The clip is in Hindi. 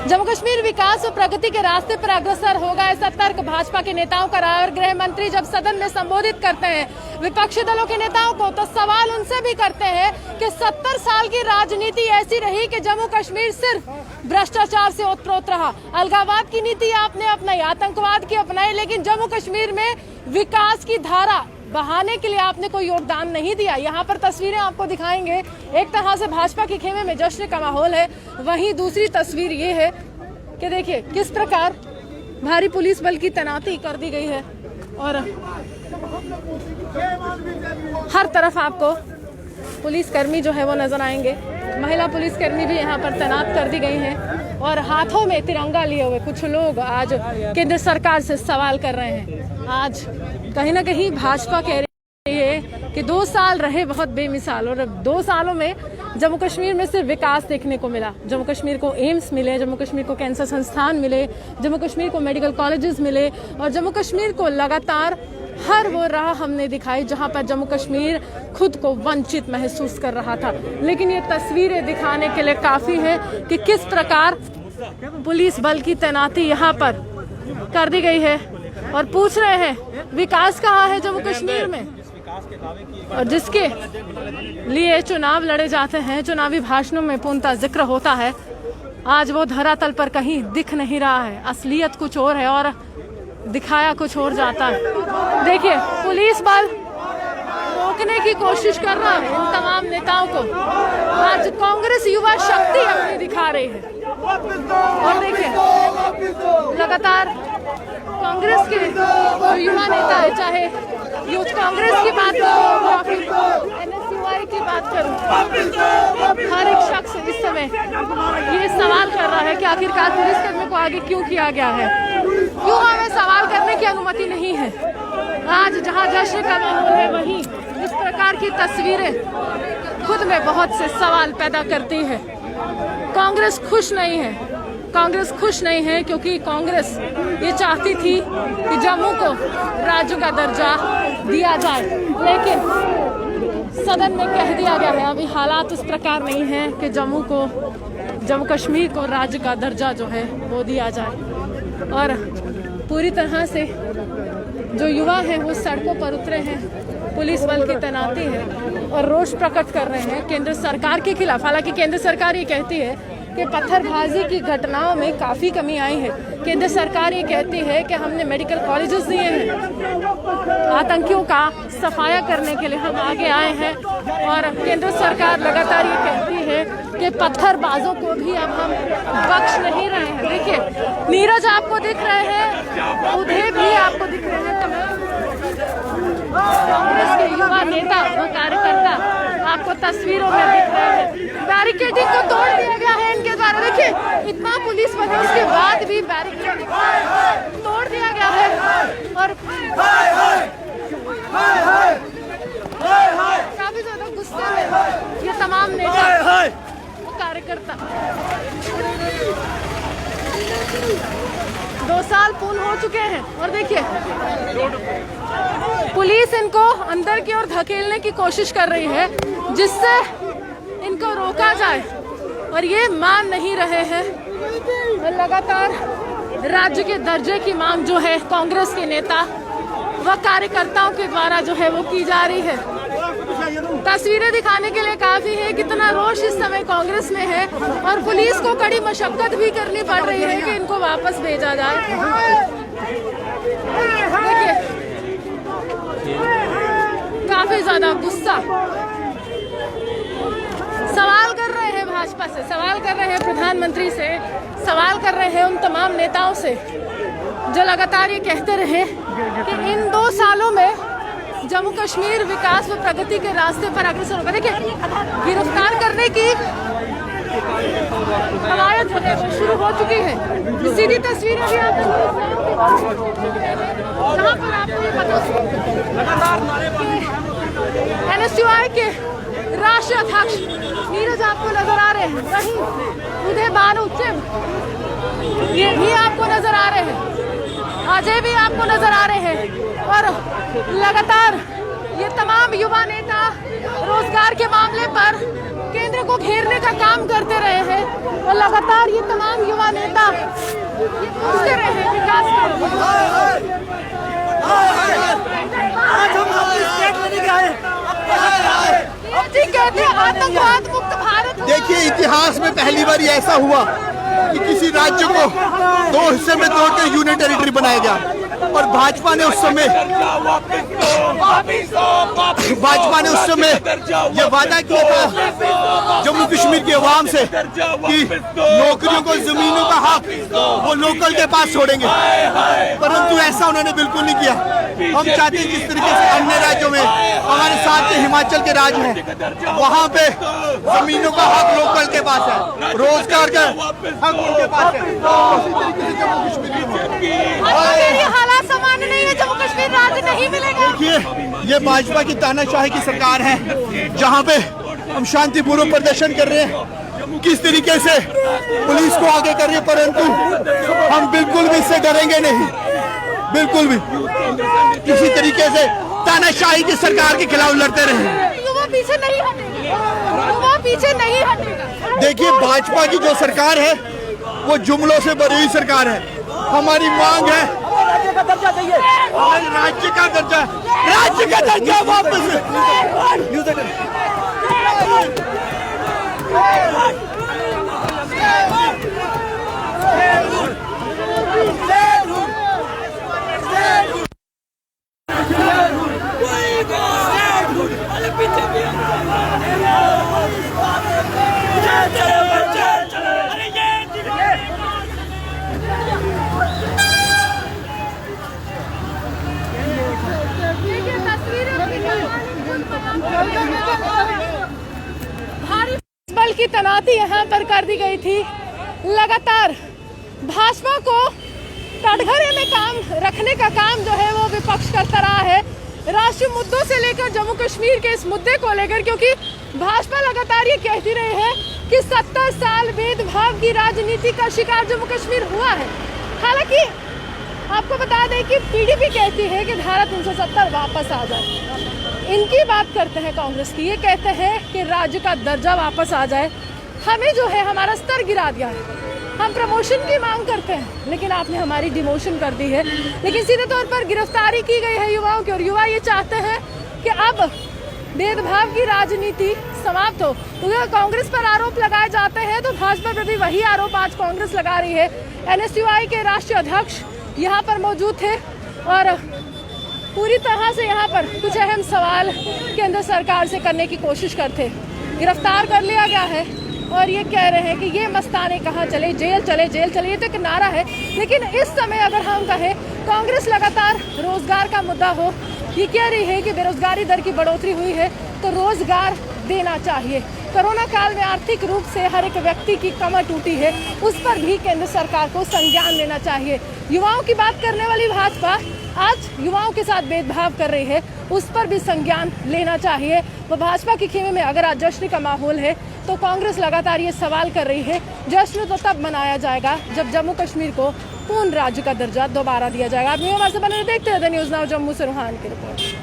जम्मू कश्मीर विकास और प्रगति के रास्ते पर अग्रसर होगा, ऐसा तर्क भाजपा के नेताओं का रहा। और गृह मंत्री जब सदन में संबोधित करते हैं विपक्षी दलों के नेताओं को, तो सवाल उनसे भी करते हैं कि 70 साल की राजनीति ऐसी रही कि जम्मू कश्मीर सिर्फ भ्रष्टाचार से ओतप्रोत रहा। अलगाववाद की नीति आपने अपनाई, आतंकवाद की अपनाई, लेकिन जम्मू कश्मीर में विकास की धारा बहाने के लिए आपने कोई योगदान नहीं दिया। यहाँ पर तस्वीरें आपको दिखाएंगे। एक तरह से भाजपा के खेमे में जश्न का माहौल है। वहीं दूसरी तस्वीर ये है कि देखिए किस प्रकार भारी पुलिस बल की तैनाती कर दी गई है और हर तरफ आपको पुलिसकर्मी जो है वो नजर आएंगे। महिला पुलिसकर्मी भी यहाँ पर तैनात कर दी गई हैं और हाथों में तिरंगा लिए हुए कुछ लोग आज केंद्र सरकार से सवाल कर रहे हैं। आज कहीं ना कहीं भाजपा कह रही है कि 2 साल रहे बहुत बेमिसाल, और 2 सालों में जम्मू कश्मीर में सिर्फ विकास देखने को मिला। जम्मू कश्मीर को एम्स मिले, जम्मू कश्मीर को कैंसर संस्थान मिले, जम्मू कश्मीर को मेडिकल कॉलेजेस मिले, और जम्मू कश्मीर को लगातार हर वो राह हमने दिखाई जहां पर जम्मू कश्मीर खुद को वंचित महसूस कर रहा था। लेकिन ये तस्वीरें दिखाने के लिए काफी है कि किस प्रकार पुलिस बल की तैनाती यहाँ पर कर दी गई है और पूछ रहे हैं विकास कहाँ है जम्मू कश्मीर में। और जिसके लिए चुनाव लड़े जाते हैं, चुनावी भाषणों में पूर्णतः जिक्र होता है, आज वो धरातल पर कहीं दिख नहीं रहा है। असलियत कुछ और है और दिखाया कुछ और जाता है। देखिए पुलिस बल रोकने की कोशिश कर रहा है इन तमाम नेताओं को। आज कांग्रेस युवा शक्ति अपनी दिखा रही है और देखिए लगातार कांग्रेस के जो युवा नेता है, चाहे यूथ कांग्रेस की बात करूं या फिर NSUI की बात करूं, हर एक शख्स इस समय ये सवाल कर रहा है कि आखिरकार पुलिसकर्मियों को आगे क्यों किया गया है, क्यों हमें सवाल करने की अनुमति नहीं है। आज जहां जश्न का माहौल है, वहीं इस प्रकार की तस्वीरें खुद में बहुत से सवाल पैदा करती है। कांग्रेस खुश नहीं है, कांग्रेस खुश नहीं है क्योंकि कांग्रेस ये चाहती थी कि जम्मू को राज्य का दर्जा दिया जाए, लेकिन सदन में कह दिया गया है अभी हालात उस प्रकार नहीं है कि जम्मू कश्मीर को राज्य का दर्जा जो है वो दिया जाए। और पूरी तरह से जो युवा हैं वो सड़कों पर उतरे हैं, पुलिस बल की तैनाती है और रोष प्रकट कर रहे हैं केंद्र सरकार के खिलाफ। हालांकि केंद्र सरकार ये कहती है कि पत्थरबाजी की घटनाओं में काफ़ी कमी आई है। केंद्र सरकार ये कहती है कि हमने मेडिकल कॉलेजेस दिए हैं, आतंकियों का सफाया करने के लिए हम आगे आए हैं, और केंद्र सरकार लगातार ये कहती है कि पत्थरबाजों को भी अब हम बख्श नहीं रहे हैं। देखिए नीरज आपको दिख रहे हैं, उदय भी आपको दिख रहे हैं, कांग्रेस के युवा नेता व कार्यकर्ता आपको तस्वीरों में दिख रहे हैं। बैरिकेडिंग को तोड़ दिया गया है इनके द्वारा। देखिए इतना पुलिस बल उसके बाद भी बैरिकेडिंग तोड़ दिया गया है और काफी ज्यादा गुस्से में ये तमाम नेता कार्यकर्ता। 2 साल पूर्ण हो चुके हैं और देखिए पुलिस इनको अंदर की ओर धकेलने की कोशिश कर रही है जिससे इनको रोका जाए, और ये मान नहीं रहे हैं। लगातार राज्य के दर्जे की मांग जो है कांग्रेस के नेता व कार्यकर्ताओं के द्वारा जो है वो की जा रही है। तस्वीरें दिखाने के लिए काफी है कितना रोष इस समय कांग्रेस में है, और पुलिस को कड़ी मशक्कत भी करनी पड़ रही है कि इनको वापस भेजा जाए। देखिए काफी ज्यादा गुस्सा, सवाल कर रहे हैं भाजपा से, सवाल कर रहे हैं प्रधानमंत्री से, सवाल कर रहे हैं उन तमाम नेताओं से जो लगातार ये कहते रहे कि इन 2 सालों में जम्मू कश्मीर विकास व प्रगति के रास्ते पर अग्रसर होगा। देखिए गिरफ्तार करने की कवायद जो है वो शुरू हो चुकी है। सीधी तस्वीरें भी आप जहाँ पर आपको ये पता NSUI के राष्ट्रीय अध्यक्ष नीरज आपको नजर आ रहे हैं, वहीं उदय भानु ये भी आपको नजर आ रहे हैं, अजय भी आपको नजर आ रहे हैं, और लगातार ये तमाम युवा नेता रोजगार के मामले पर केंद्र को घेरने का काम करते रहे हैं और लगातार ये तमाम युवा नेता पूछते रहे हैं विकास कहते हैं आतंकवाद मुक्त भारत। देखिए, इतिहास में पहली बार ये ऐसा हुआ कि किसी राज्य को दो हिस्से में तोड़कर यूनियन टेरिटरी बनाया गया और भाजपा ने उस समय ये वादा किया था जम्मू कश्मीर के अवाम से कि नौकरियों को, जमीनों का हक वो लोकल के पास छोड़ेंगे, परंतु ऐसा उन्होंने बिल्कुल नहीं किया। हम चाहते हैं जिस तरीके से अन्य राज्यों में, हमारे साथ के हिमाचल के राज्य में, वहाँ पे जमीनों का हक लोकल के पास है, रोजगार का हक उनके पास है, उसी तरीके से जम्मू कश्मीर में हालात सामान्य नहीं है, जम्मू कश्मीर राज्य नहीं मिलेगा। देखिए, ये भाजपा की तानाशाही की सरकार है, जहाँ पे हम शांतिपूर्वक प्रदर्शन कर रहे हैं, किस तरीके से पुलिस को आगे कर रही है, परंतु हम बिल्कुल भी इससे डरेंगे नहीं, बिल्कुल भी। किसी तरीके से तानाशाही की सरकार के खिलाफ लड़ते रहे। युवा पीछे नहीं हटेगा, युवा पीछे नहीं हटेगा। देखिए, भाजपा की जो सरकार है वो जुमलों से भरी हुई सरकार है। हमारी मांग है राज्य का दर्जा चाहिए, राज्य का दर्जा वापस। भारी बल की तैनाती यहाँ पर कर दी गई थी। लगातार भाजपा को कटघरे में काम रखने का काम जो है वो विपक्ष करता रहा है, राष्ट्रीय मुद्दों से लेकर जम्मू कश्मीर के इस मुद्दे को लेकर, क्योंकि भाजपा लगातार ये कहती रही है कि 70 साल भेदभाव की राजनीति का शिकार जम्मू कश्मीर हुआ है। हालांकि आपको बता दें कि पीडीपी कहती है कि धारा 370 वापस आ जाए। इनकी बात करते हैं कांग्रेस की, ये कहते हैं कि राज्य का दर्जा वापस आ जाए। हमें जो है हमारा स्तर गिरा दिया है, हम प्रमोशन की मांग करते हैं लेकिन आपने हमारी डिमोशन कर दी है। लेकिन सीधे तौर पर गिरफ्तारी की गई है युवाओं की और युवा ये चाहते हैं कि अब भेदभाव की राजनीति समाप्त हो। तो अगर कांग्रेस पर आरोप लगाए जाते हैं तो भाजपा पर भी वही आरोप आज कांग्रेस लगा रही है। एनएसयूआई के राष्ट्रीय अध्यक्ष यहाँ पर मौजूद थे और पूरी तरह से यहाँ पर कुछ अहम सवाल केंद्र सरकार से करने की कोशिश करते। गिरफ्तार कर लिया गया है और ये कह रहे हैं कि ये मस्ताने कहाँ चले, जेल चले, जेल चले, ये तो एक नारा है। लेकिन इस समय अगर हम कहें, कांग्रेस लगातार रोजगार का मुद्दा हो, ये कह रही है कि बेरोजगारी दर की बढ़ोतरी हुई है तो रोजगार देना चाहिए। कोरोना काल में आर्थिक रूप से हर एक व्यक्ति की कमर टूटी है, उस पर भी केंद्र सरकार को संज्ञान लेना चाहिए। युवाओं की बात करने वाली भाजपा आज युवाओं के साथ भेदभाव कर रही है, उस पर भी संज्ञान लेना चाहिए। वो भाजपा के खेमे में अगर आज जश्न का माहौल है तो कांग्रेस लगातार ये सवाल कर रही है, जश्न तो तब मनाया जाएगा जब जम्मू कश्मीर को पूर्ण राज्य का दर्जा दोबारा दिया जाएगा। आप हमारे से बने देखते रहते न्यूज़ नाउ जम्मू से रूहान की रिपोर्ट।